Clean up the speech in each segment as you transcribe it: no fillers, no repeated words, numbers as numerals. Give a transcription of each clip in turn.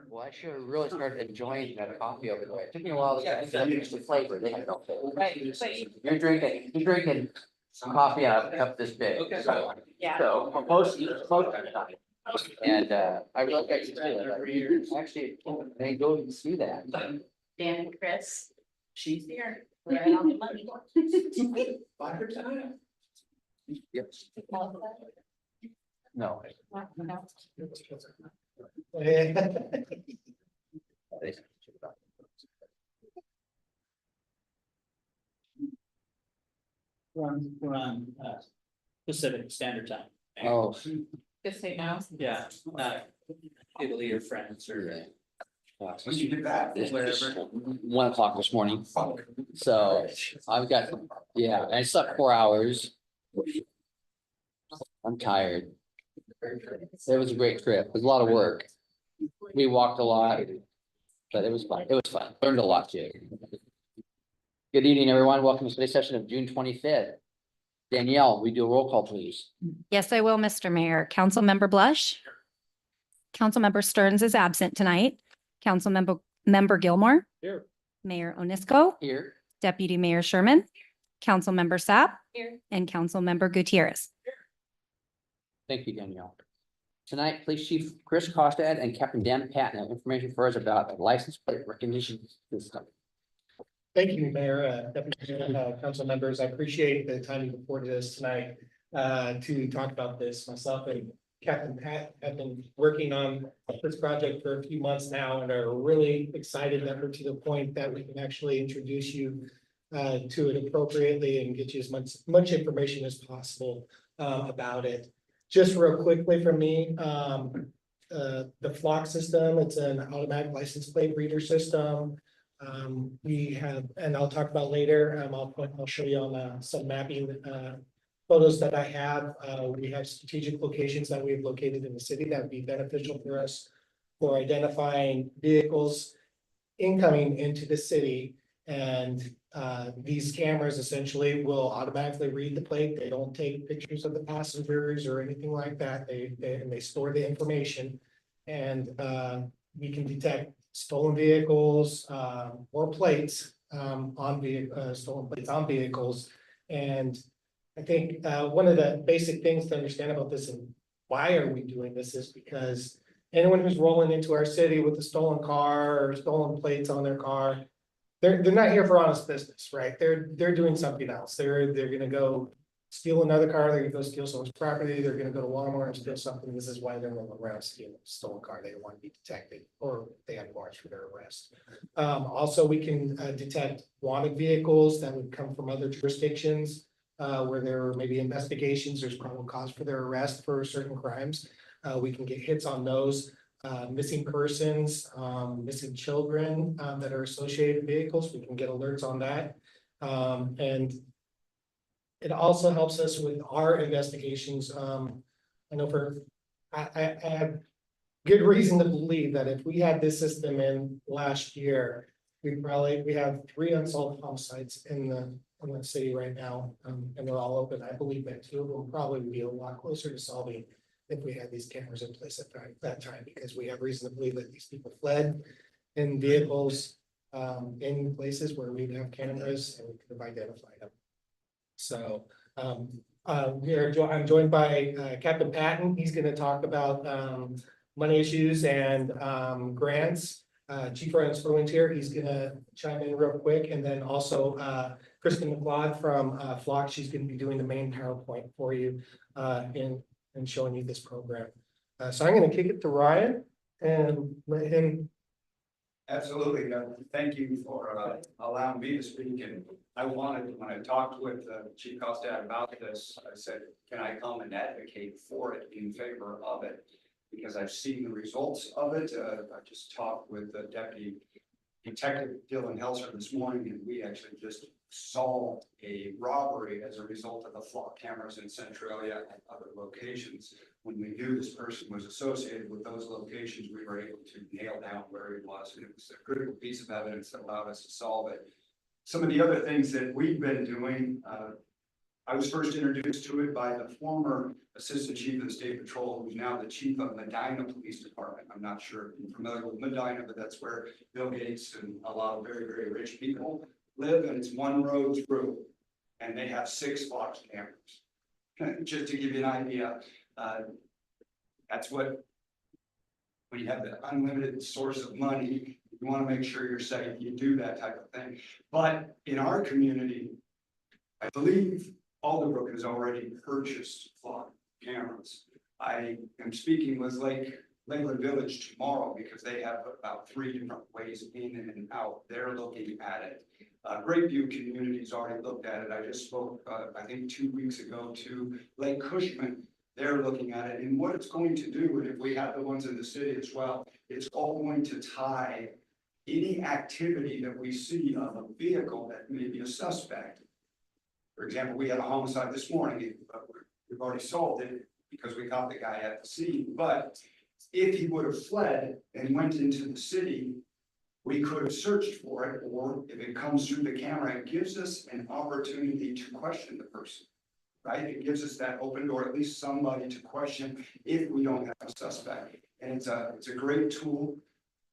Well, I should have really started enjoying that coffee over there. It took me a while to get the flavor. They had no flavor. You're drinking some coffee out of a cup this big. Okay. So, Yeah. so for most of the time. And I really got to tell you that. Actually, they go and see that. Dan and Chris, she's here. Right on the money. Yep. No. We're on Pacific Standard Time. Oh. Just say no. Yeah, not Italy or France or. When you did that? 1 o'clock this morning. So I've got, yeah, I slept 4 hours. I'm tired. It was a great trip. It was a lot of work. We walked a lot, but it was fun. It was fun. Learned a lot too. Good evening, everyone. Welcome to today's session of June 25th. Danielle, we do a roll call, please. Yes, I will, Mr. Mayor. Councilmember Blush. Councilmember Stearns is absent tonight. Councilmember Gilmore. Here. Mayor Onisco. Here. Deputy Mayor Sherman. Councilmember Sapp. Here. And Councilmember Gutierrez. Thank you, Danielle. Tonight, Police Chief Chris Costad and Captain Dan Patton have information for us about the license plate recognition system. Thank you, Mayor, Deputy Mayor, council members. I appreciate the time you afforded us tonight to talk about this. Myself and Captain Pat have been working on this project for a few months now and are really excited that we're to the point that we can actually introduce you to it appropriately and get you as much information as possible about it. Just real quickly from me, the flock system, it's an automatic license plate reader system. We have, and I'll talk about later, I'll show you on some mapping photos that I have. We have strategic locations that we've located in the city that would be beneficial for us for identifying vehicles incoming into the city. And these cameras essentially will automatically read the plate. They don't take pictures of the passengers or anything like that. They store the information, and we can detect stolen vehicles or plates stolen plates on vehicles. And I think one of the basic things to understand about this and why are we doing this is because anyone who's rolling into our city with a stolen car or stolen plates on their car, they're not here for honest business, right? They're doing something else. They're gonna go steal another car, they're gonna go steal someone's property, they're gonna go to Walmart and steal something. This is why they're rolling around stealing a stolen car. They don't want to be detected or they have warrants for their arrest. Also, we can detect wanted vehicles that would come from other jurisdictions where there are maybe investigations, there's probable cause for their arrest for certain crimes. We can get hits on those. Missing persons, missing children that are associated with vehicles, we can get alerts on that. And it also helps us with our investigations. I know I have good reason to believe that if we had this system in last year, we have 3 unsolved homicides in the city right now, and they're all open. I believe that 2 of them probably would be a lot closer to solving if we had these cameras in place at that time, because we have reason to believe that these people fled in vehicles in places where we have cameras and we could have identified them. So I'm joined by Captain Patton. He's going to talk about money issues and grants. Chief Ryan Spruance here. He's going to chime in real quick, and then also Kristen McLeod from Flock. She's going to be doing the main PowerPoint for you and showing you this program. So I'm going to kick it to Ryan and let him. Absolutely. Thank you for allowing me to speak. And I wanted, when I talked with Chief Costad about this, I said, can I come and advocate for it in favor of it? Because I've seen the results of it. I just talked with Deputy Detective Dylan Helser this morning, and we actually just solved a robbery as a result of the flock cameras in Centralia and other locations. When we knew this person was associated with those locations, we were able to nail down where he was, and it was a critical piece of evidence that allowed us to solve it. Some of the other things that we've been doing, I was first introduced to it by the former Assistant Chief of the State Patrol, who's now the Chief of Medina Police Department. I'm not sure if you're familiar with Medina, but that's where Bill Gates and a lot of very, very rich people live, and it's one road through. And they have 6 Fox cameras. Just to give you an idea, that's what, when you have the unlimited source of money, you want to make sure you're safe, you do that type of thing. But in our community, I believe Alderbrook has already purchased flock cameras. I am speaking with Lakeland Village tomorrow because they have about 3 different ways in and out. They're looking at it. Great View Community's already looked at it. I just spoke, I think 2 weeks ago to Lake Cushman. They're looking at it, and what it's going to do, and if we have the ones in the city as well, it's all going to tie any activity that we see of a vehicle that may be a suspect. For example, we had a homicide this morning. We've already solved it because we caught the guy at the scene. But if he would have fled and went into the city, we could have searched for it, or if it comes through the camera, it gives us an opportunity to question the person, right? It gives us that open door, at least somebody to question if we don't have a suspect. And it's a great tool.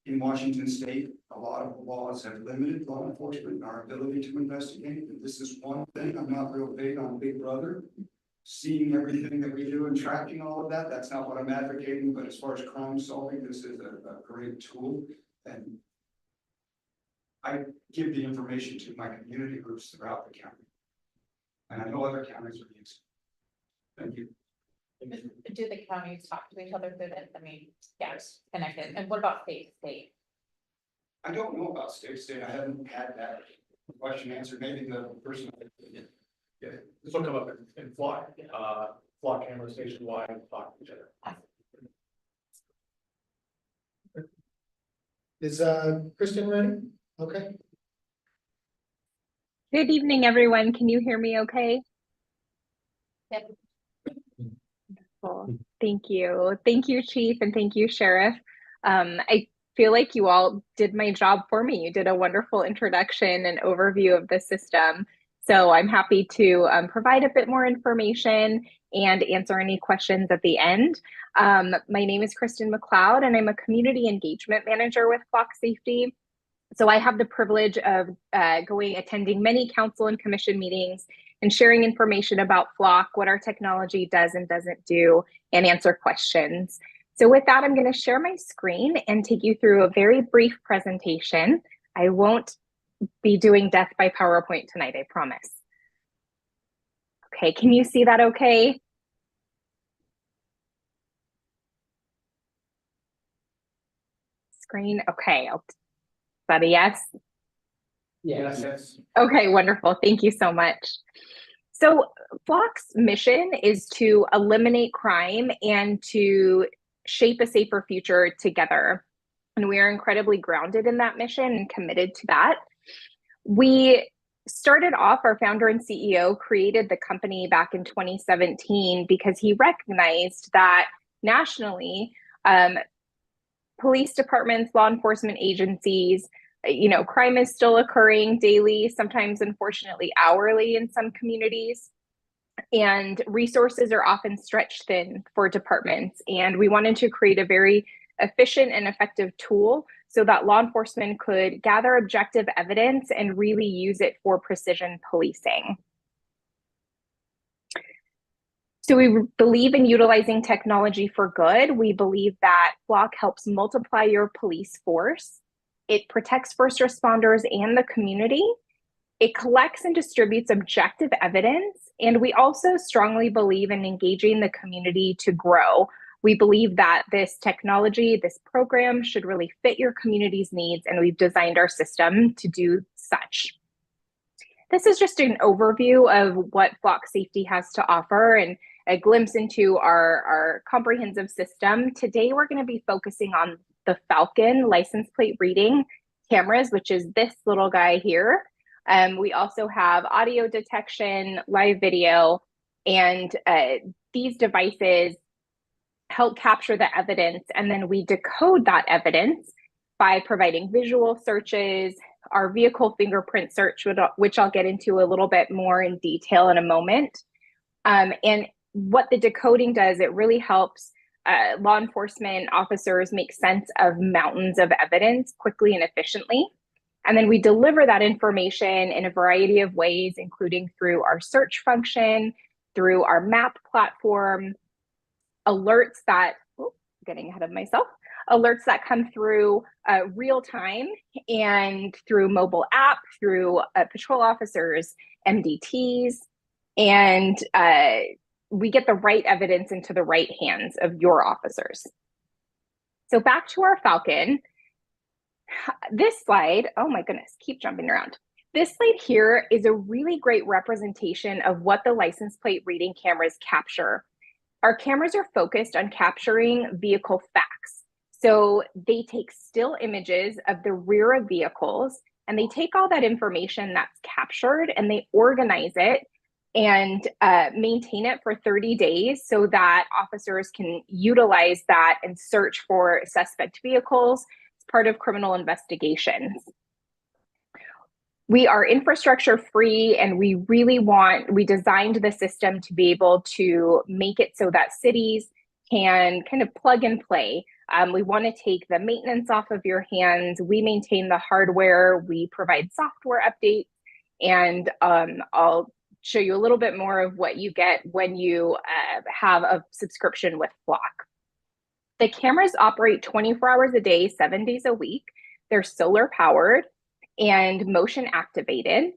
In Washington State, a lot of laws have limited law enforcement and our ability to investigate. And this is one thing. I'm not real big on Big Brother, seeing everything that we do and tracking all of that. That's not what I'm advocating. But as far as crime solving, this is a great tool. And I give the information to my community groups throughout the county. And I know other counties are using it. Thank you. Do the counties talk to each other through this? I mean, yes, connected. And what about state? I don't know about state. I haven't had that question answered. Maybe the person. Yeah, this will come up in flock, flock cameras nationwide, and talk to each other. Is Kristen ready? Okay. Good evening, everyone. Can you hear me okay? Yep. Cool. Thank you. Thank you, Chief, and thank you, Sheriff. I feel like you all did my job for me. You did a wonderful introduction and overview of the system. So I'm happy to provide a bit more information and answer any questions at the end. My name is Kristen McLeod, and I'm a community engagement manager with Flock Safety. So I have the privilege of attending many council and commission meetings and sharing information about Flock, what our technology does and doesn't do, and answer questions. So with that, I'm going to share my screen and take you through a very brief presentation. I won't be doing death by PowerPoint tonight, I promise. Okay, can you see that okay? Screen, okay. Is that a yes? Yes. Okay, wonderful. Thank you so much. So Flock's mission is to eliminate crime and to shape a safer future together. And we are incredibly grounded in that mission and committed to that. We started off, our founder and CEO created the company back in 2017 because he recognized that nationally, police departments, law enforcement agencies, crime is still occurring daily, sometimes unfortunately hourly in some communities, and resources are often stretched thin for departments. And we wanted to create a very efficient and effective tool so that law enforcement could gather objective evidence and really use it for precision policing. So we believe in utilizing technology for good. We believe that Flock helps multiply your police force. It protects first responders and the community. It collects and distributes objective evidence. And we also strongly believe in engaging the community to grow. We believe that this technology, this program should really fit your community's needs, and we've designed our system to do such. This is just an overview of what Flock Safety has to offer and a glimpse into our comprehensive system. Today, we're going to be focusing on the Falcon license plate reading cameras, which is this little guy here. We also have audio detection, live video, and these devices help capture the evidence, and then we decode that evidence by providing visual searches, our vehicle fingerprint search, which I'll get into a little bit more in detail in a moment. And what the decoding does, it really helps law enforcement officers make sense of mountains of evidence quickly and efficiently. And then we deliver that information in a variety of ways, including through our search function, through our map platform, alerts that, getting ahead of myself, alerts that come through real time and through mobile app, through patrol officers, MDTs, and we get the right evidence into the right hands of your officers. So back to our Falcon. This slide, oh my goodness, keep jumping around. This slide here is a really great representation of what the license plate reading cameras capture. Our cameras are focused on capturing vehicle facts. So they take still images of the rear of vehicles, and they take all that information that's captured and they organize it and maintain it for 30 days so that officers can utilize that and search for suspect vehicles as part of criminal investigations. We are infrastructure free, and we designed the system to be able to make it so that cities can kind of plug and play. We want to take the maintenance off of your hands. We maintain the hardware, we provide software updates, and I'll show you a little bit more of what you get when you have a subscription with Flock. The cameras operate 24 hours a day, 7 days a week. They're solar powered and motion activated.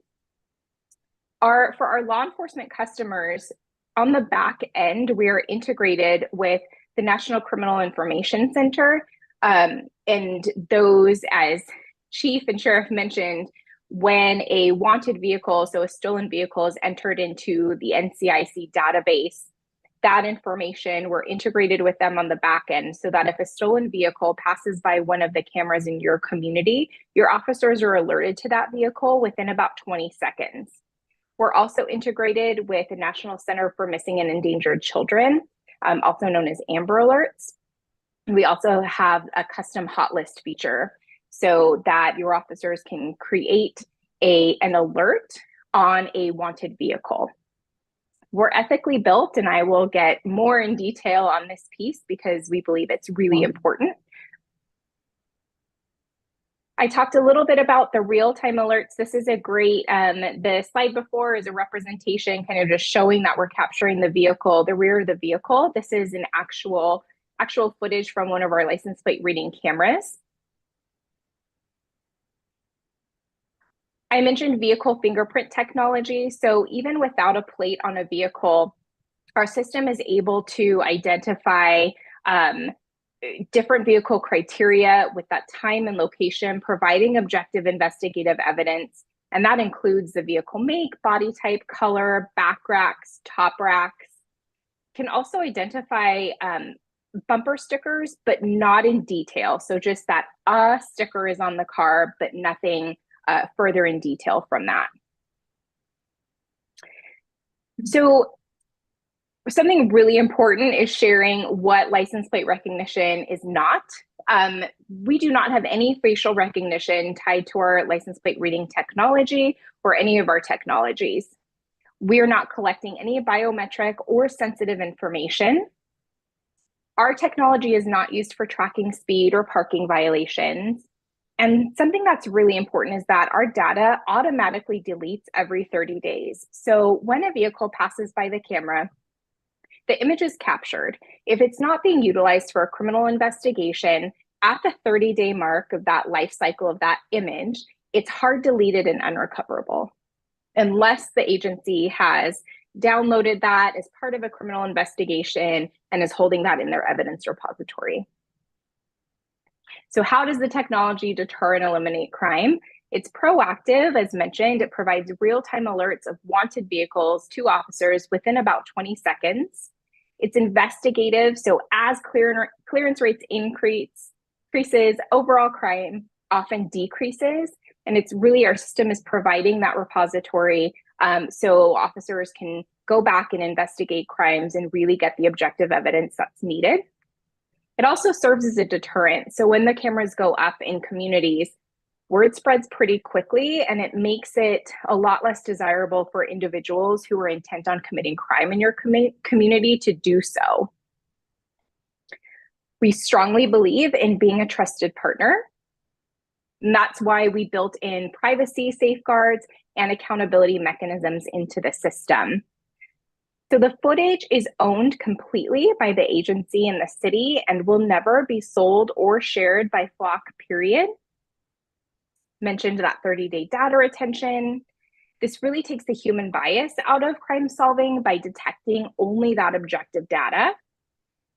For our law enforcement customers, on the back end, we are integrated with the National Criminal Information Center. And those, as Chief and Sheriff mentioned, when a wanted vehicle, so a stolen vehicle, is entered into the NCIC database, that information, we're integrated with them on the back end so that if a stolen vehicle passes by one of the cameras in your community, your officers are alerted to that vehicle within about 20 seconds. We're also integrated with the National Center for Missing and Endangered Children, also known as Amber Alerts. We also have a custom hot list feature so that your officers can create an alert on a wanted vehicle. We're ethically built, and I will get more in detail on this piece because we believe it's really important. I talked a little bit about the real-time alerts. This is a great, the slide before is a representation kind of just showing that we're capturing the vehicle, the rear of the vehicle. This is an actual footage from one of our license plate reading cameras. I mentioned vehicle fingerprint technology. So even without a plate on a vehicle, our system is able to identify different vehicle criteria with that time and location, providing objective investigative evidence. And that includes the vehicle make, body type, color, back racks, top racks. Can also identify bumper stickers, but not in detail. So just that a sticker is on the car, but nothing further in detail from that. So something really important is sharing what license plate recognition is not. We do not have any facial recognition tied to our license plate reading technology or any of our technologies. We are not collecting any biometric or sensitive information. Our technology is not used for tracking speed or parking violations. And something that's really important is that our data automatically deletes every 30 days. So when a vehicle passes by the camera, the image is captured. If it's not being utilized for a criminal investigation, at the 30-day mark of that life cycle of that image, it's hard deleted and unrecoverable, unless the agency has downloaded that as part of a criminal investigation and is holding that in their evidence repository. So how does the technology deter and eliminate crime? It's proactive, as mentioned. It provides real-time alerts of wanted vehicles to officers within about 20 seconds. It's investigative, so as clearance rates increases, overall crime often decreases, and it's really our system is providing that repository so officers can go back and investigate crimes and really get the objective evidence that's needed. It also serves as a deterrent. So when the cameras go up in communities, word spreads pretty quickly, and it makes it a lot less desirable for individuals who are intent on committing crime in your community to do so. We strongly believe in being a trusted partner. And that's why we built in privacy safeguards and accountability mechanisms into the system. So the footage is owned completely by the agency and the city and will never be sold or shared by Flock, period. Mentioned that 30-day data retention. This really takes the human bias out of crime solving by detecting only that objective data.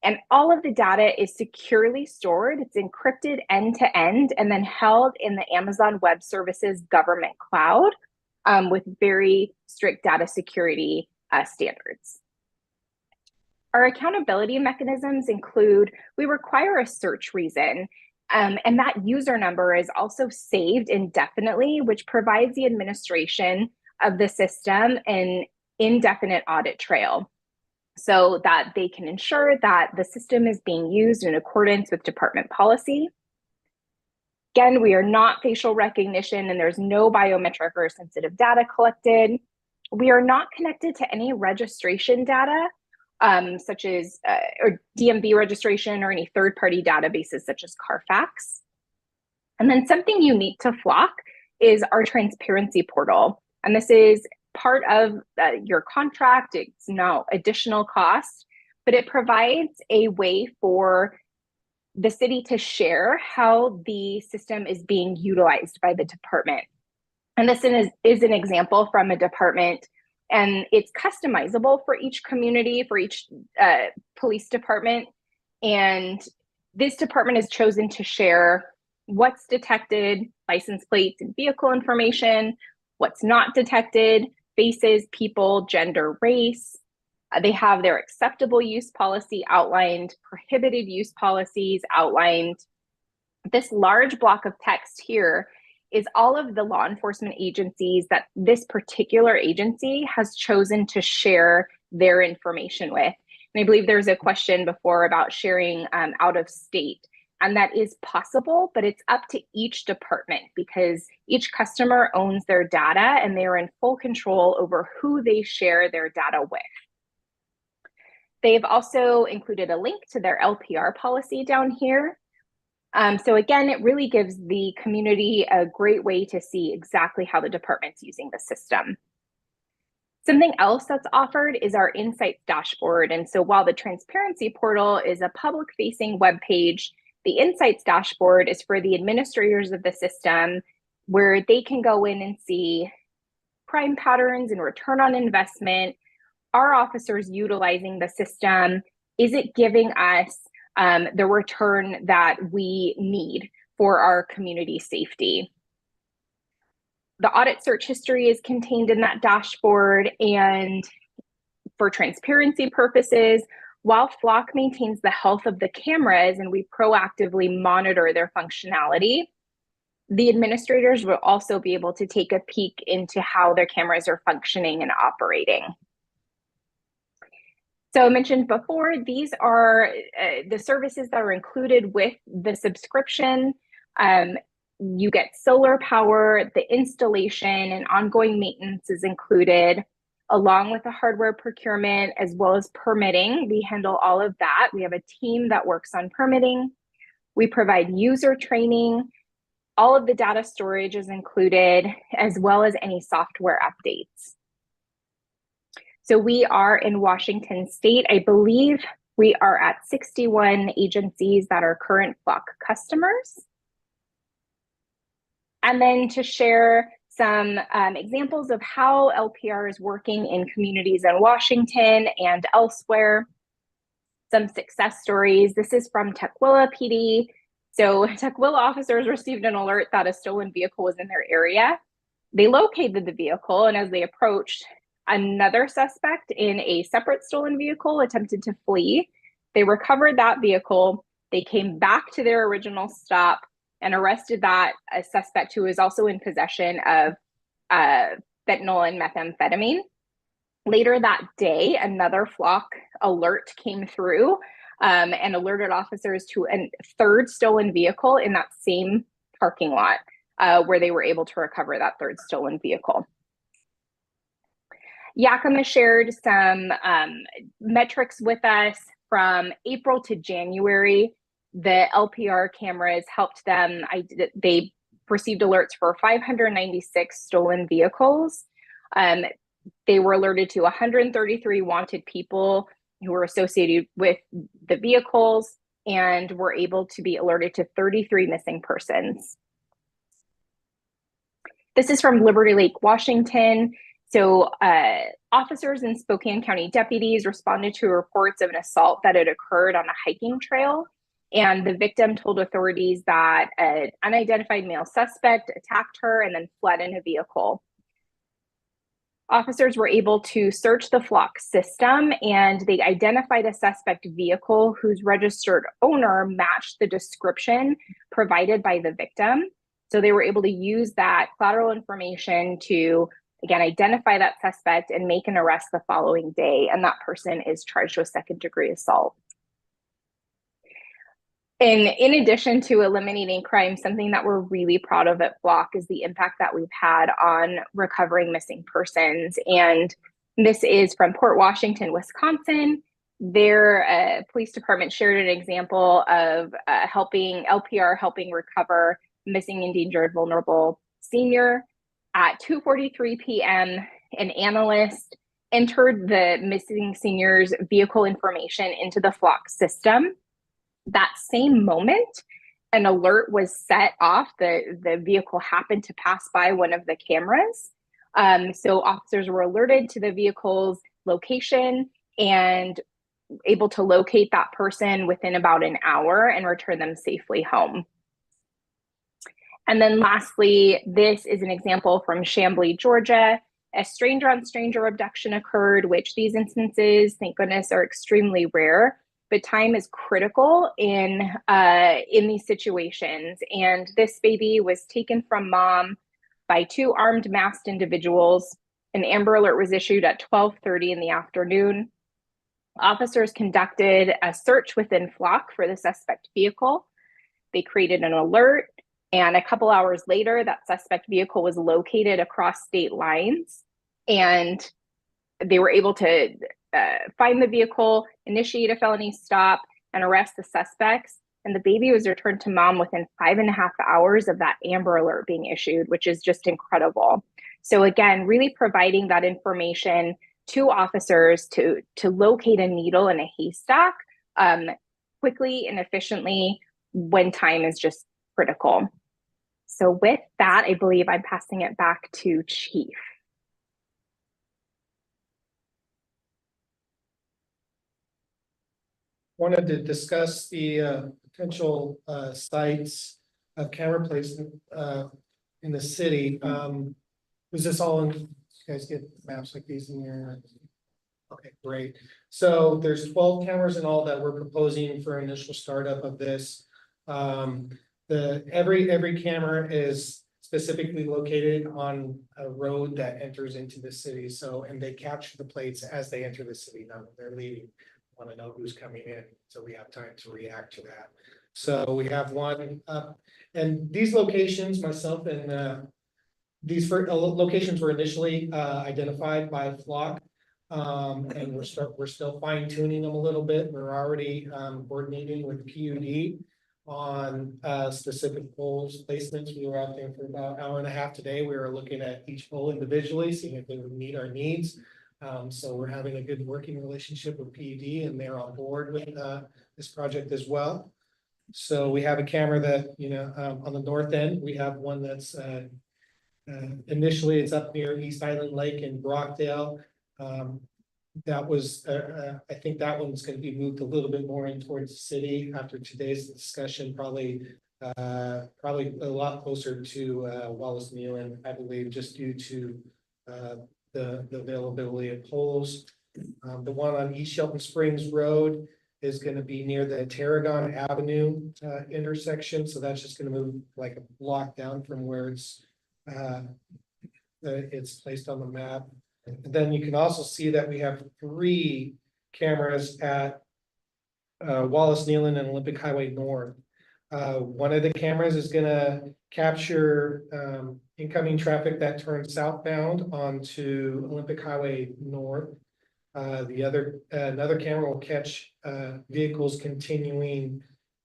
And all of the data is securely stored. It's encrypted end to end and then held in the Amazon Web Services government cloud with very strict data security standards. Our accountability mechanisms include, we require a search reason, and that user number is also saved indefinitely, which provides the administration of the system an indefinite audit trail so that they can ensure that the system is being used in accordance with department policy. Again, we are not facial recognition and there's no biometric or sensitive data collected. We are not connected to any registration data, such as or DMV registration or any third-party databases such as Carfax. And then something unique to Flock is our transparency portal. And this is part of your contract. It's no additional cost, but it provides a way for the city to share how the system is being utilized by the department. And this is an example from a department, and it's customizable for each community, for each police department. And this department has chosen to share what's detected, license plates and vehicle information, what's not detected, faces, people, gender, race. They have their acceptable use policy outlined, prohibited use policies outlined. This large block of text here is all of the law enforcement agencies that this particular agency has chosen to share their information with. And I believe there's a question before about sharing out of state, and that is possible, but it's up to each department because each customer owns their data and they are in full control over who they share their data with. They've also included a link to their LPR policy down here. So again, it really gives the community a great way to see exactly how the department's using the system. Something else that's offered is our Insights dashboard. And so while the transparency portal is a public-facing web page, the Insights dashboard is for the administrators of the system, where they can go in and see crime patterns and return on investment. Are officers utilizing the system? Is it giving us the return that we need for our community safety? The audit search history is contained in that dashboard, and for transparency purposes, while Flock maintains the health of the cameras and we proactively monitor their functionality, the administrators will also be able to take a peek into how their cameras are functioning and operating. So I mentioned before, these are the services that are included with the subscription. You get solar power, the installation and ongoing maintenance is included, along with the hardware procurement, as well as permitting. We handle all of that. We have a team that works on permitting. We provide user training. All of the data storage is included, as well as any software updates. So we are in Washington State. I believe we are at 61 agencies that are current Flock customers. And then to share some examples of how LPR is working in communities in Washington and elsewhere. Some success stories. This is from Tukwila PD. So Tukwila officers received an alert that a stolen vehicle was in their area. They located the vehicle, and as they approached, another suspect in a separate stolen vehicle attempted to flee. They recovered that vehicle. They came back to their original stop and arrested a suspect who was also in possession of fentanyl and methamphetamine. Later that day, another Flock alert came through and alerted officers to a third stolen vehicle in that same parking lot. where they were able to recover that third stolen vehicle. Yakima shared some metrics with us from April to January. The LPR cameras helped them. They received alerts for 596 stolen vehicles. They were alerted to 133 wanted people who were associated with the vehicles, and were able to be alerted to 33 missing persons. This is from Liberty Lake, Washington. So officers and Spokane County deputies responded to reports of an assault that had occurred on a hiking trail. And the victim told authorities that an unidentified male suspect attacked her and then fled in a vehicle. Officers were able to search the Flock system, and they identified a suspect vehicle whose registered owner matched the description provided by the victim. So they were able to use that collateral information to, again, identify that suspect and make an arrest the following day. And that person is charged with second-degree assault. And in addition to eliminating crime, something that we're really proud of at Flock is the impact that we've had on recovering missing persons. And this is from Port Washington, Wisconsin. Their police department shared an example of LPR helping recover missing, endangered, vulnerable senior. At 2:43 p.m., an analyst entered the missing senior's vehicle information into the Flock system. That same moment, an alert was set off. The vehicle happened to pass by one of the cameras. So officers were alerted to the vehicle's location and able to locate that person within about an hour and return them safely home. And then lastly, this is an example from Chamblee, Georgia. A stranger-on-stranger abduction occurred, which these instances, thank goodness, are extremely rare. But time is critical in these situations. And this baby was taken from mom by two armed, masked individuals. An Amber Alert was issued at 12:30 in the afternoon. Officers conducted a search within Flock for the suspect vehicle. They created an alert, and a couple hours later, that suspect vehicle was located across state lines, and they were able to find the vehicle, initiate a felony stop, and arrest the suspects. And the baby was returned to mom within 5.5 hours of that Amber Alert being issued, which is just incredible. So again, really providing that information to officers to locate a needle in a haystack quickly and efficiently when time is just critical. So with that, I believe I'm passing it back to Chief. Wanted to discuss the potential sites of camera placement in the city. Was this all in, you guys get maps like these in your? Okay, great. So there's 12 cameras in all that we're proposing for initial startup of this. Every camera is specifically located on a road that enters into the city. So, and they capture the plates as they enter the city, not when they're leaving. Want to know who's coming in, so we have time to react to that. So we have one up, and these locations, myself and these locations were initially identified by Flock, and we're still fine tuning them a little bit. We're already coordinating with PUD on specific poles placements. We were out there for about an hour and a half today. We were looking at each pole individually, seeing if they would meet our needs. So we're having a good working relationship with PUD, and they're on board with this project as well. So we have a camera that, on the north end, we have one that's initially it's up near East Island Lake in Brockdale. That was, I think that one's going to be moved a little bit more in towards the city after today's discussion, probably a lot closer to Wallace Neyland, I believe, just due to the availability of poles. The one on East Shelton Springs Road is going to be near the Tarragon Avenue intersection. So that's just going to move like a block down from where it's placed on the map. And then you can also see that we have 3 cameras at Wallace Neyland and Olympic Highway North. One of the cameras is gonna capture incoming traffic that turns southbound onto Olympic Highway North. The other, another camera will catch vehicles continuing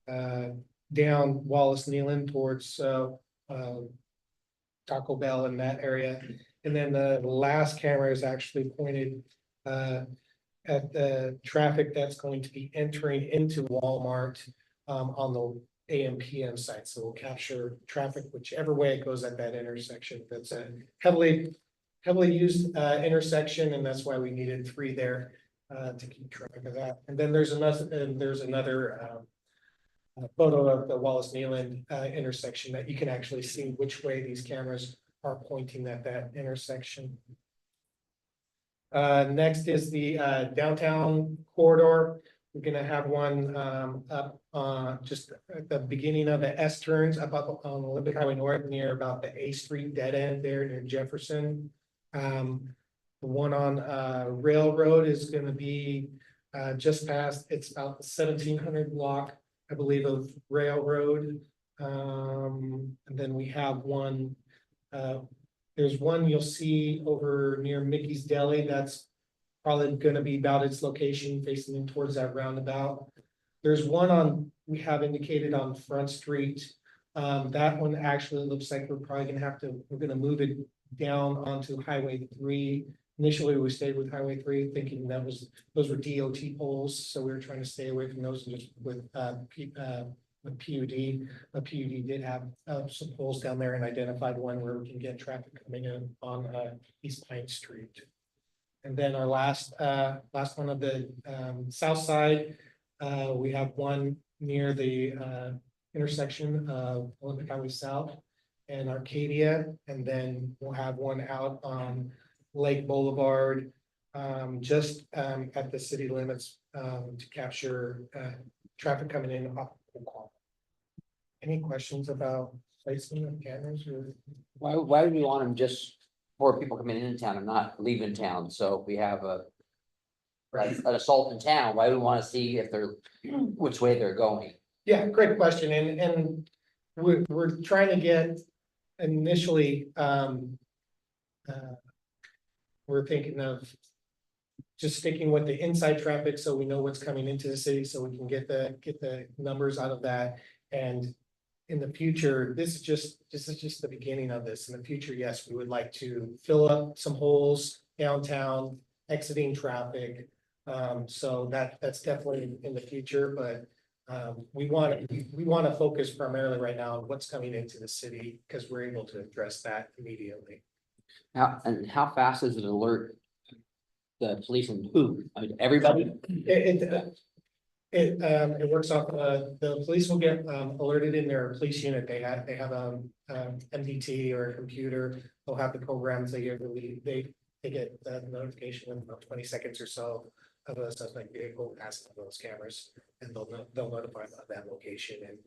down Wallace Nealon towards Taco Bell in that area. And then the last camera is actually pointed at the traffic that's going to be entering into Walmart on the AM PM side. So we'll capture traffic whichever way it goes at that intersection. That's a heavily used intersection, and that's why we needed 3 there to keep track of that. And then there's another photo of the Wallace Nealon intersection that you can actually see which way these cameras are pointing at that intersection. Next is the downtown corridor. We're gonna have one up just at the beginning of the S turns up on Olympic Highway North near about the A Street dead end there near Jefferson. The one on Railroad is gonna be just past, it's about the 1700 block, I believe, of Railroad. And then we have one, there's one you'll see over near Mickey's Deli. That's probably gonna be about its location facing in towards that roundabout. There's one on, we have indicated on Front Street. That one actually looks like we're probably gonna have to, we're gonna move it down onto Highway 3. Initially, we stayed with Highway 3, thinking that was, those were DOT poles, so we were trying to stay away from those and just with PUD. PUD did have some poles down there and identified one where we can get traffic coming in on East Pine Street. And then our last one of the south side, we have one near the intersection of Olympic Highway South and Arcadia, and then we'll have one out on Lake Boulevard, just at the city limits to capture traffic coming in off of Qualcomm. Any questions about placement of cameras or? Why would we want them just for people coming into town and not leaving town? So if we have an assault in town, why do we want to see if they're, which way they're going? Yeah, great question, and we're trying to get initially, we're thinking of just sticking with the inside traffic so we know what's coming into the city, so we can get the numbers out of that. And in the future, this is just the beginning of this. In the future, yes, we would like to fill up some holes downtown, exiting traffic. So that's definitely in the future, but we want to focus primarily right now on what's coming into the city because we're able to address that immediately. How fast does it alert the police and who? I mean, everybody? It works off, the police will get alerted in their police unit. They have MDT or a computer. They'll have the programs they get the notification in about 20 seconds or so of a suspect vehicle passing those cameras, and they'll notify of that location and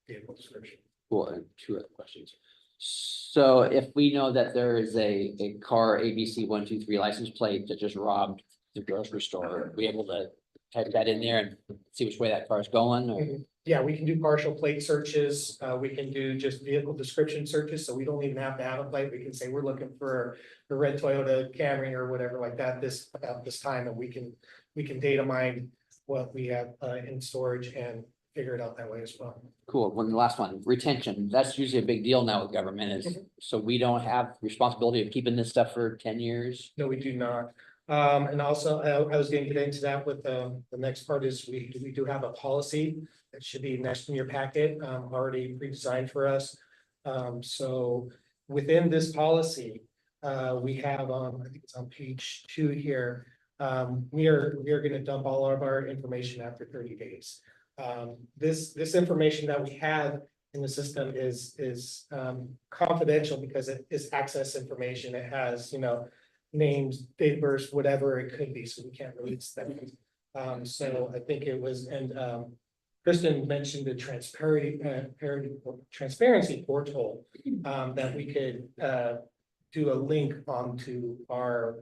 vehicle description. Cool, and 2 other questions. So if we know that there is a car ABC 123 license plate that just robbed the grocery store, are we able to type that in there and see which way that car is going? Or? Yeah, we can do partial plate searches. We can do just vehicle description searches, so we don't even have to have a plate. We can say we're looking for the red Toyota Camry or whatever like that about this time, and we can data mine what we have in storage and figure it out that way as well. Cool. One last one, retention. That's usually a big deal now with government is, so we don't have responsibility of keeping this stuff for 10 years. No, we do not. And also, I was going to get into that with the next part is we do have a policy that should be next in your packet, already pre-designed for us. So within this policy, we have I think it's on page 2 here. We are going to dump all of our information after 30 days. This information that we have in the system is confidential because it is access information. It has, names, date of birth, whatever it could be, so we can't release them. So I think it was, and Kristen mentioned the transparency portal that we could do a link onto our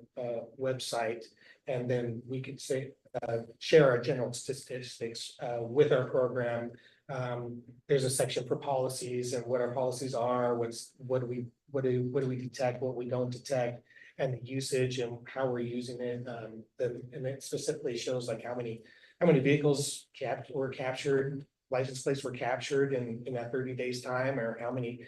website, and then we could say share our general statistics with our program there's a section for policies and what our policies are, what do we detect, what we don't detect. And the usage and how we're using it, and it specifically shows like how many vehicles were captured, license plates were captured in that 30 days time, or how many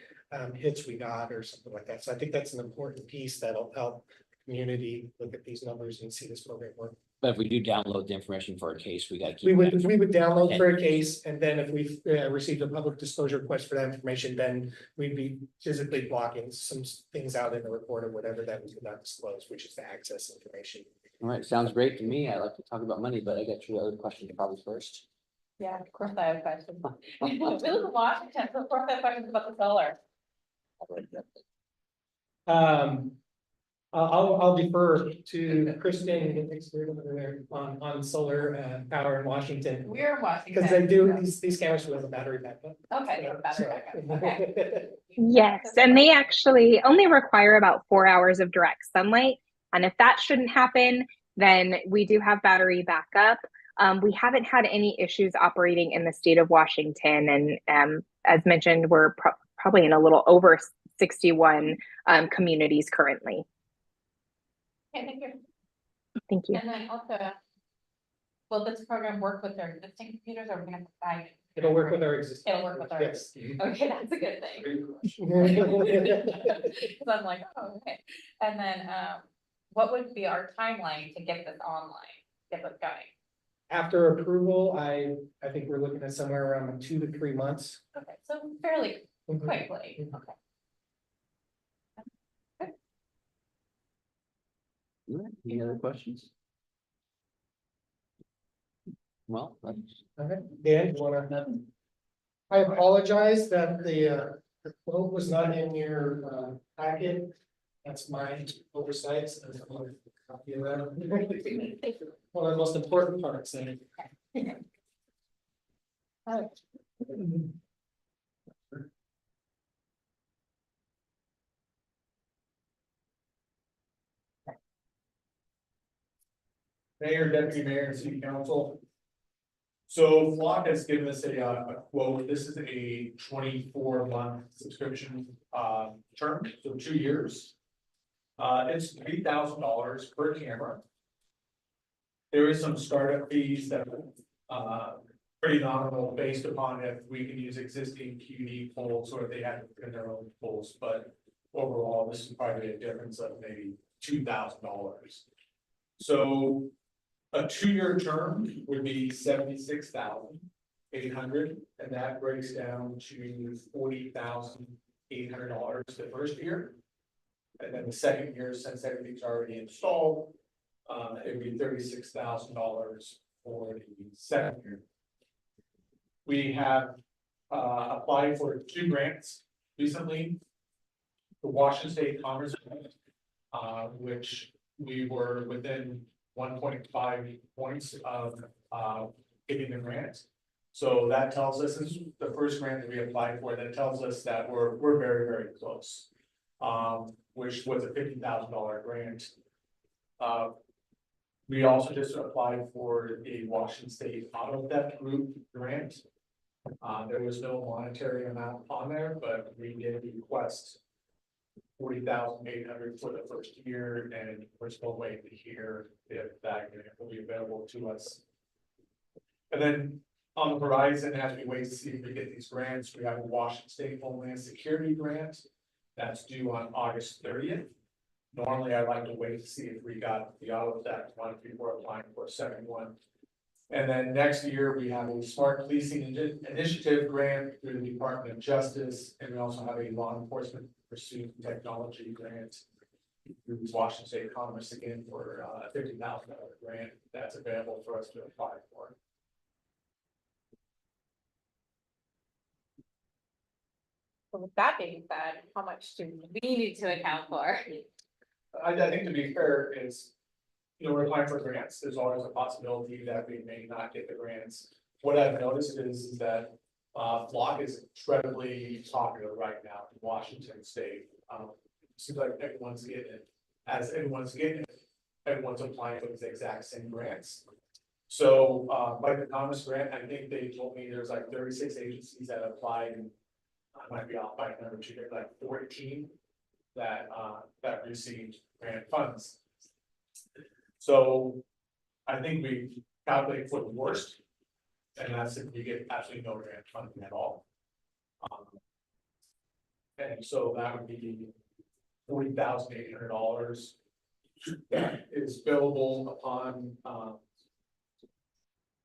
hits we got or something like that. So I think that's an important piece that'll help the community look at these numbers and see this program work. But if we do download the information for a case, we gotta keep. We would download Okay. for a case, and then if we received a public disclosure request for that information, then we'd be physically blocking some things out in the report or whatever that we could not disclose, which is the access information. All right, sounds great to me. I like to talk about money, but I got your other question probably first. Yeah, of course I have questions. We live in Washington, so of course I have questions about the solar. I'll defer to Kristen on solar power in Washington. We're in Washington. Because they do, these cameras will have a battery backup. Okay, they have battery backup, okay. Yes, and they actually only require about 4 hours of direct sunlight. And if that shouldn't happen, then we do have battery backup. We haven't had any issues operating in the state of Washington. And as mentioned, we're probably in a little over 61 communities currently. Okay, thank you. Thank you. And then also, will this program work with their existing computers, or we're gonna have to buy? It'll work with our existing. It'll work with our. Yes. Okay, that's a good thing. Cause I'm like, oh, okay. And then, what would be our timeline to get this online, get this going? After approval, I think we're looking at somewhere around 2 to 3 months. Okay, so fairly Mhm. quickly, okay. All right, any other questions? Well, that's. Okay, Dan, you wanna? I apologize that the quote was not in your packet. That's my oversight. So I want to copy of that. One of the most important parts. Mayor, Deputy Mayor, and City Council. So Flock has given us a quote. This is a 24-month subscription term, so 2 years. It's $3,000 per camera. There is some startup fees that pretty nominal based upon if we can use existing QD poles or if they have to put in their own poles, but overall, this is probably a difference of maybe $2,000. So a 2-year term would be $76,800, and that breaks down to $40,800 the first year. And then the second year, since everything's already installed, it would be $36,000 for the second year. We have applied for 2 grants recently. The Washington State Commerce Grant, which we were within 1.5 points of getting the grant. So that tells us, this is the first grant that we applied for, that tells us that we're very, very close. Which was a $50,000 grant. We also just applied for a Washington State Auto Theft Group grant. There was no monetary amount on there, but we did request $40,800 for the first year, and we're still waiting to hear if that grant will be available to us. And then on the horizon, as we wait to see if we get these grants, we have a Washington State Homeland Security grant that's due on August 30th. Normally, I'd like to wait to see if we got the auto theft one before applying for a second one. And then next year, we have a Smart Policing Initiative grant through the Department of Justice, and we also have a Law Enforcement Pursuit Technology grant through Washington State Commerce, again for a $50,000 grant that's available for us to apply for. So with that being said, how much do we need to account for? I think to be fair is, we're applying for grants, there's always a possibility that we may not get the grants. What I've noticed is that Flock is incredibly popular right now in Washington State. Seems like everyone's getting it. As everyone's getting it, everyone's applying for the exact same grants. So, like the Thomas grant, I think they told me there's like 36 agencies that applied, and I might be off by a number two, there's like 14 that, that received grant funds. So I think we calculate for the worst, and that's if we get absolutely no grant funding at all. And so that would be $40,800 that is billable upon,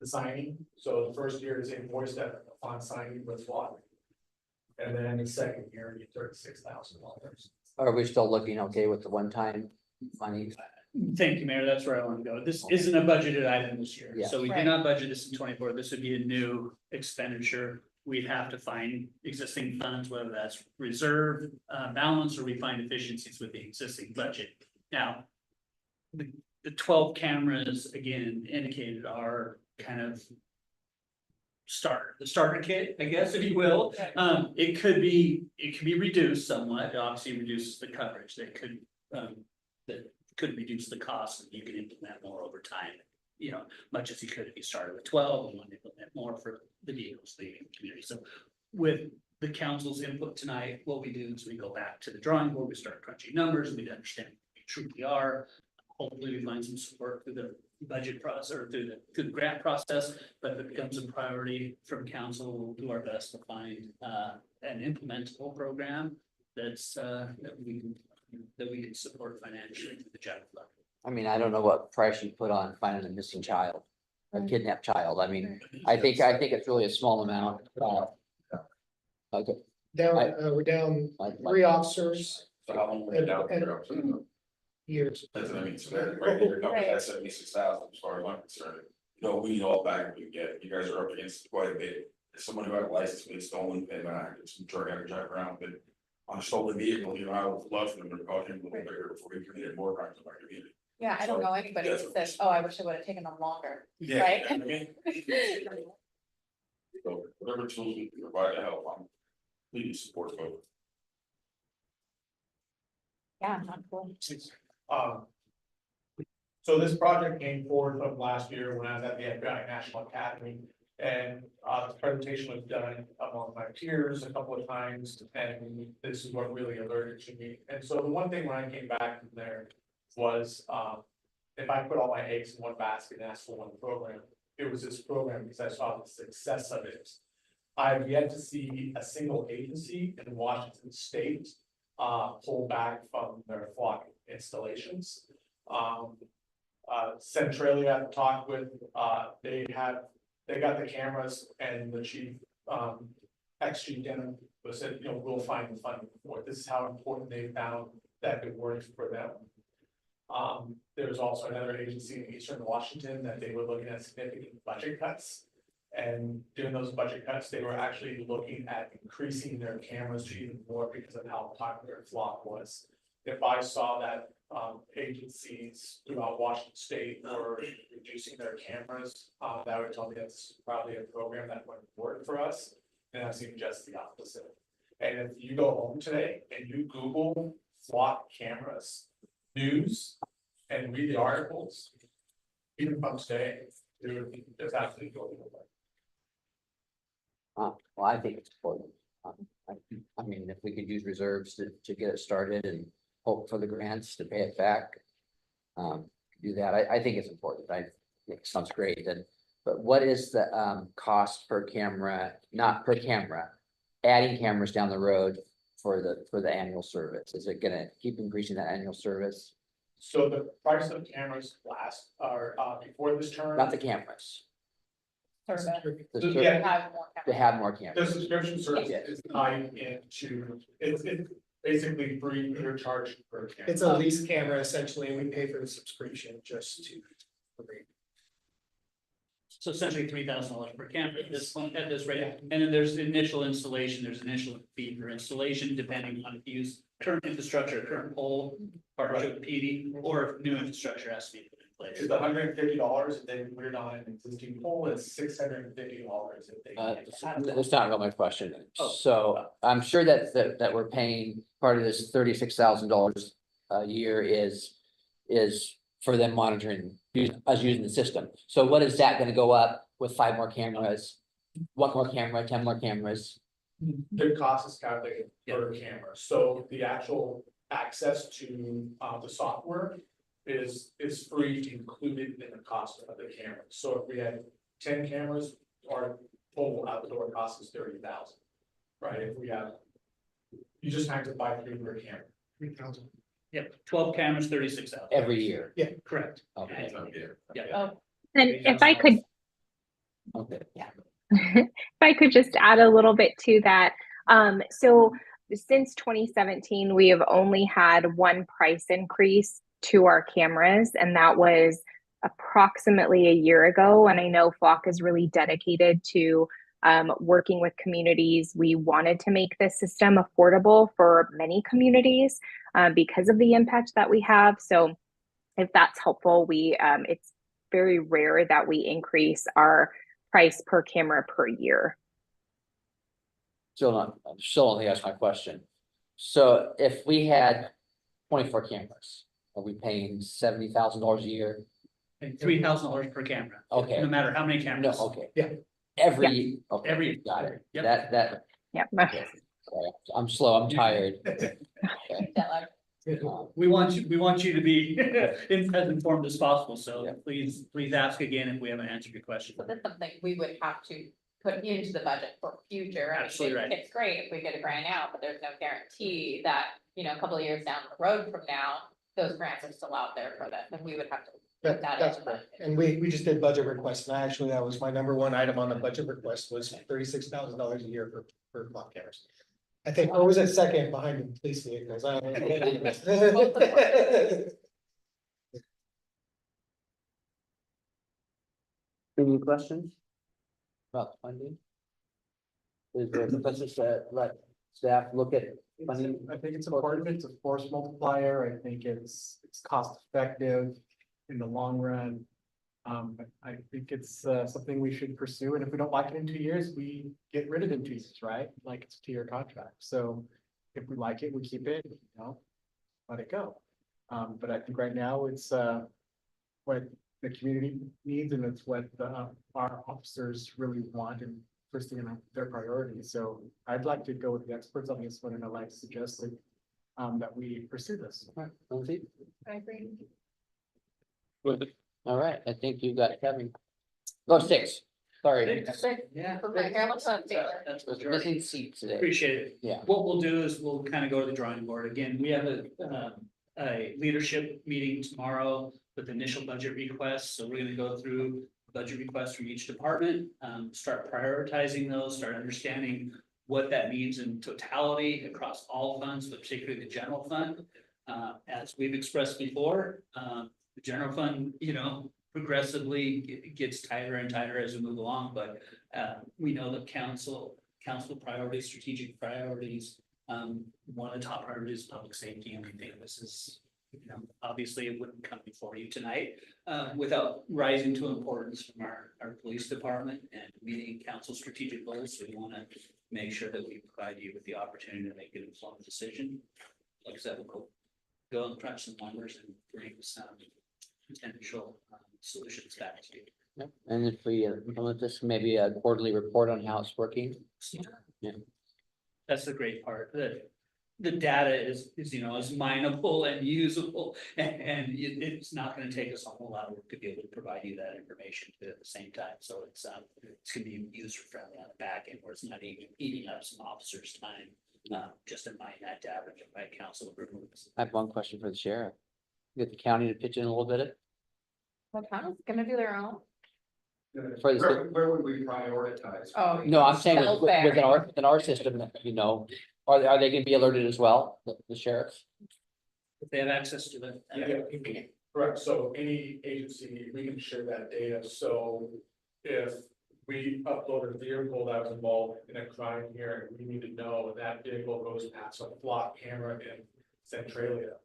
the signing. So the first year is invoiced upon signing with SWAT. And then the second year, you $36,000. Are we still looking okay with the one-time money? Thank you, Mayor. That's where I want to go. This isn't a budgeted item this year. Yeah. So we Right. did not budget this in 24. This would be a new expenditure. We'd have to find existing funds, whether that's reserve, balance, or we find efficiencies with the existing budget. Now, the 12 cameras, again, indicated are kind of the starter kit, I guess, if you will. It could be reduced somewhat. It obviously reduces the coverage. That could reduce the cost, and you can implement more over time. You know, much as you could if you started with 12 and want to implement more for the vehicles leaving the community. So with the council's input tonight, what we do is we go back to the drawing board, we start crunching numbers, we understand what we truly are. Hopefully we find some support through the budget process or through the grant process, but if it becomes a priority from council, we'll do our best to find an implementable program that's that we can support financially through the general fund. I mean, I don't know what price you put on finding a missing child, a kidnapped child. I mean, I think it's really a small amount. Okay. We're down Like- 3 officers. So how long were you down And- there? Years. That's what I mean, so that right there, Right. that's 76,000 as far as I'm concerned. You know, we need all back we get, you guys are up against quite a bit. As someone who had a license when it's stolen, and it's drug out drive around, but on a stolen vehicle, you know, I would love for them to caution a little bigger before we committed more crimes in our community. Yeah, I don't know anybody that says, oh, I wish it would have taken them longer. Yeah, Right. I mean, so whatever tools we can provide to help, I'm please support both. Yeah, not cool. So this project came forward from last year when I was at the FBI National Academy. And the presentation was done among my peers a couple of times, and this is what really alerted to me. And so the one thing when I came back from there was, if I put all my eggs in one basket and asked for one program, it was this program because I saw the success of it. I've yet to see a single agency in Washington State pull back from their flock installations. Centralia I've talked with, they got the cameras, and the chief, ex-chief Denham said, you know, we'll find the funding for it. This is how important they found that it worked for them. There's also another agency in Eastern Washington that they were looking at significant budget cuts. And during those budget cuts, they were actually looking at increasing their cameras to even more because of how popular Flock was. If I saw that agencies throughout Washington State were reducing their cameras, that would tell me that's probably a program that would work for us. And I've seen just the opposite. And if you go home today and you Google Flock cameras, news, and read the articles, even from today, there's absolutely going away. Well, I think it's important. I mean, if we could use reserves to get it started and hope for the grants to pay it back. Do that. I think it's important. I think it sounds great. But what is the cost per camera, not per camera, adding cameras down the road for the annual service? Is it gonna keep increasing that annual service? So the price of cameras last, are, before this term. Not the cameras, Service. the Yeah. ser- Have more to have more The cameras. subscription service Yeah. is tied into, it's basically free, you're charged per camera. It's a lease camera essentially, and we pay for the subscription just to. So essentially $3,000 per camera at this point, at this rate, and then there's initial installation, there's initial fee for installation, depending on if you use current infrastructure, current pole, partnership with PD, or if new infrastructure has to be put in place. It's $150 if they put it on an existing pole, it's $650 if they. That's not really my question. Oh. So I'm sure that we're paying part of this $36,000 a year is for them monitoring us using the system. So what is that gonna go up with 5 more cameras? 1 more camera, 10 more cameras? The cost is calculated per camera, so the actual access to the software is free, included in the cost of the camera. So if we had 10 cameras, our total outdoor cost is 30,000. Right, if we have, you just have to buy 3 per camera. 3,000. Yep, 12 cameras, 36,000. Every year? Correct. Okay, Yeah. And if I could okay. if I could just add a little bit to that. So since 2017, we have only had one price increase to our cameras, and that was approximately a year ago. And I know Flock is really dedicated to working with communities. We wanted to make this system affordable for many communities because of the impact that we have. So if that's helpful, it's very rare that we increase our price per camera per year. Still only asked my question. So if we had 24 cameras, are we paying $70,000 a year? And $3,000 per camera. Okay. No matter how many No, cameras. okay. Yeah. Okay, Every- got it. Yep. That, Yep. okay. Sorry, I'm slow, I'm tired. We want you to be as informed as possible, so Yeah. please ask again if we haven't answered your question. So that's something we would have to put into the budget for future. I mean, Absolutely right. It's great if we get a grant out, but there's no guarantee that, a couple of years down the road from now, those grants are still out there for them, and we would have to. put that That's in the correct. budget. And we just did budget requests, and actually, that was my number one item on the budget request was $36,000 a year for block cameras. I think, or was it second behind the police vehicles? I don't know. Any questions? About funding? Is there a process that let staff look at funding? I think it's important, it's a force multiplier, I think it's cost effective in the long run. I think it's something we should pursue, and if we don't like it in 2 years, we get rid of it in 2 years, right? Like it's a 2-year contract, so if we like it, we keep it, let it go. But I think right now it's what the community needs, and it's what our officers really want and first thing in their priority. So I'd like to go with the experts on this one, and I'd like to suggest that we pursue this. Lindsay? I agree. All right, I think you've got Kevin. Go 6, sorry. Yeah. Perfect. Here, let's have Taylor. That's There's majority. missing seats today. Appreciate it. Yeah. What we'll do is we'll kind of go to the drawing board. Again, we have a leadership meeting tomorrow with initial budget requests. So we're gonna go through budget requests from each department, start prioritizing those, start understanding what that means in totality across all funds, but particularly the general fund. As we've expressed before, the general fund, progressively gets tighter and tighter as we move along, but we know that council priorities, strategic priorities. One of the top priorities is public safety, and we think this is, obviously it wouldn't come before you tonight without rising to importance from our police department and meeting council strategic goals. So we want to make sure that we provide you with the opportunity to make an informed decision. Like I said, we'll go and crunch some numbers and bring some potential solutions back to you. Yep. And if we implement this, maybe a quarterly report on how it's working. Yeah. That's the great part. The data is mineable and usable, and it's not gonna take us a whole lot of work to be able to provide you that information at the same time. So it's gonna be user friendly on the back end, where it's not even eating up some officers' time. Just in mind that data by council approval. I have one question for the sheriff. Get the county to pitch in a little bit. The county's gonna do their own. For the- Where would we prioritize? Oh. No, I'm saying Welfare. within our system, are they gonna be alerted as well, the sheriffs? If they have access to the. Yeah. Correct, so any agency, we can share that data, so if we upload a vehicle that was involved in a crime here, we need to know that vehicle goes past a flock camera in Centralia.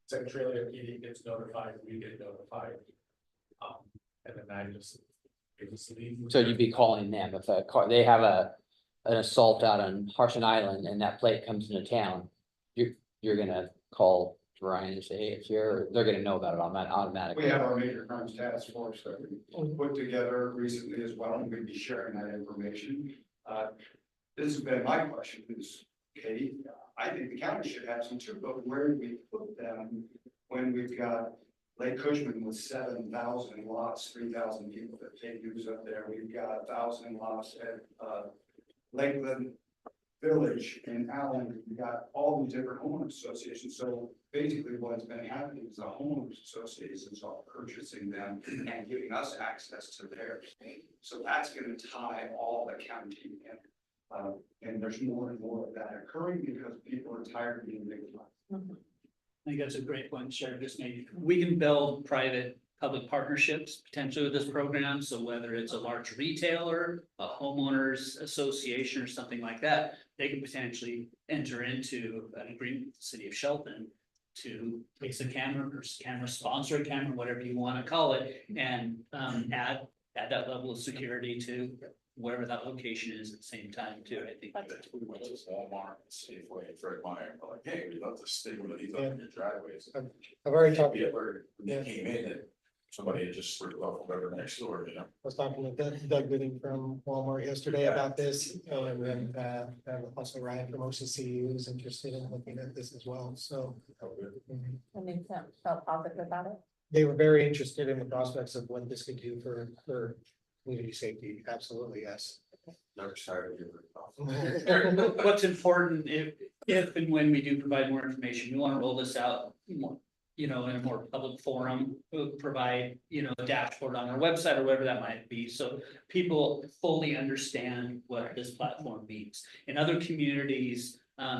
Centralia PD gets notified, we get notified. And then I just leave. So you'd be calling them if a car, they have an assault out on Harson Island and that plate comes into town, you're gonna call Ryan and say, hey, it's here, they're gonna know about it automatically. We have our major crimes task force that we put together recently as well, and we'd be sharing that information. This has been my question is, Katie, I think the county should have some too, but where do we put them when we've got Lake Cushman with 7,000 lots, 3,000 people that take use up there. We've got 1,000 lots at Lakeland Village in Allen. We've got all these different homeowners associations. So basically what's been happening is the homeowners associations are purchasing them and giving us access to theirs. So that's going to tie all the county in. And there's more and more of that occurring because people are tired of being victimized. I think that's a great point, Sheriff, just maybe, we can build private public partnerships potentially with this program, so whether it's a large retailer, a homeowners association or something like that, they could potentially enter into an agreement with the city of Shelton to place a camera or camera sponsor a camera, whatever you want to call it, and add that level of security to wherever that location is at the same time too, I think. We went to Walmart, Safeway, Fred Meyer, and we're like, hey, we'd love to stay with these up in the driveways. I've already talked, Yeah, I where they came in and somebody had just ripped off whatever next door, you know? was talking to Doug Gooding from Walmart yesterday about this, and then, also Ryan from OCCU is interested in looking at this as well, so. I mean, felt positive about it. They were very interested in the prospects of what this could do for community safety, absolutely, yes. Never started to What's important, if and when we do provide more information, we want to roll this out more, in a more public forum, provide, a dashboard on our website or whatever that might be, so people fully understand what this platform means. In other communities,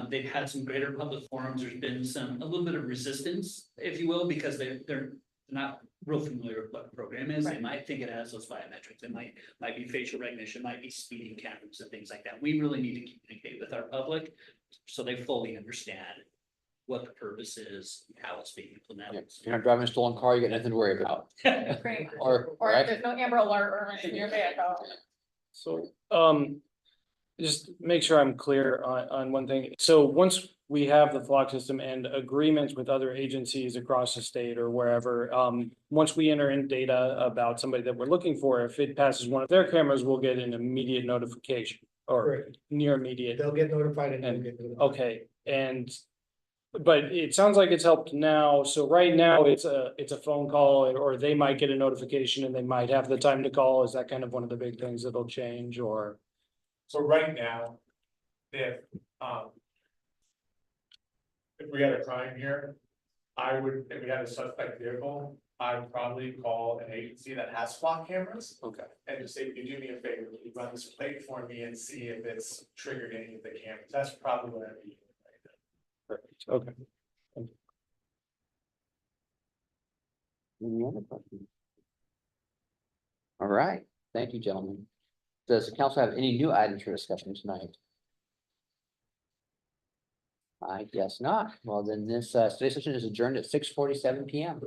they've had some greater public forums, there's been a little bit of resistance, if you will, because they're not real familiar with what the program is. They Right. might think it has those biometrics. It might be facial recognition, might be speeding cameras and things like that. We really need to communicate with our public so they fully understand what the purpose is, how it's being implemented. If you're not driving a stolen car, you got nothing to worry about. Great. Or, Or if right? there's no Amber Alert or anything in your vehicle. So, just make sure I'm clear on one thing. So once we have the flock system and agreements with other agencies across the state or wherever, once we enter in data about somebody that we're looking for, if it passes one of their cameras, we'll get an immediate notification or Correct. near immediate. They'll get notified and And- you'll get notified. Okay, but it sounds like it's helped now. So right now it's a phone call or they might get a notification and they might have the time to call. Is that kind of one of the big things that'll change or? So right now, if we had a crime here, if we had a suspect vehicle, I'd probably call an agency that has flock cameras. Okay. And just say, can you do me a favor, will you run this plate for me and see if it's triggered any of the cameras? That's probably what I'd be doing right now. Perfect, okay. Any other questions? All right, thank you, gentlemen. Does the council have any new items for discussion tonight? I guess not. Well, then this study session is adjourned at 6:47 PM.